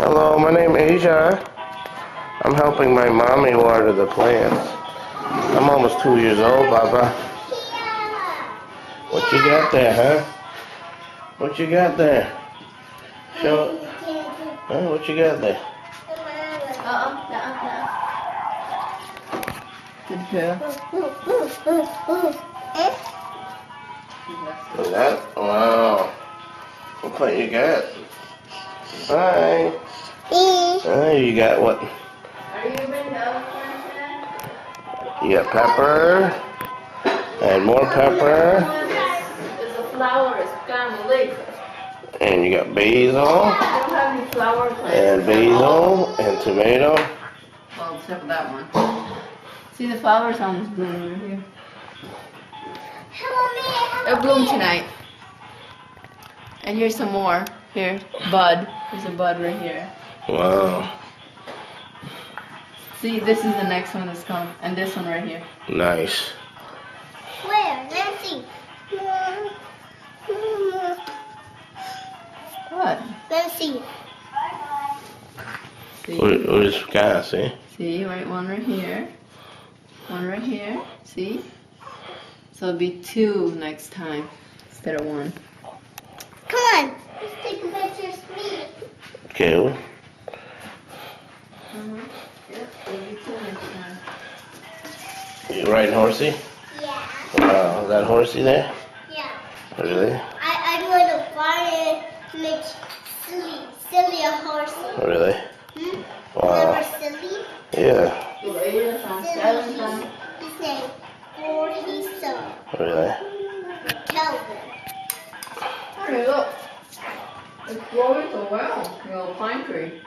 Hello, my name is Asia. I'm helping my mommy water the plants. I'm almost 2 years old, Papa. What you got there, huh? What you got there? Show it. Huh? What you got there? Good girl. Look at that? Wow. What plant you got? Hi. You got what? Are you bring the other plants in? You got pepper. And more pepper. It's a flower, it's kind of leaf. And you got basil. You don't have any flower plants. And basil. And tomato. Well, except for that one. See the flowers almost blooming right here. They'll bloom tonight. And here's some more. Here, bud. There's a bud right here. Wow. See, this is the next one that's come. And this one right here. Nice. Where? Let's see. What? Let's see. See? What is got, see? See, right, one right here. One right here. See? So it'll be 2 next time instead of 1. Come on. Let's take a picture of me. Okay. Yep, it'll be 2 next time. You riding horsey? Yeah. Wow. Is that horsey there? Yeah. Really? I'm going to fly and make silly a horse. Really? Hmm? Wow. Remember silly? Yeah. So 8 times, 7 times. His name. Or his son. Really? Calvin. Hey, look. It's growing so well. Your pine tree.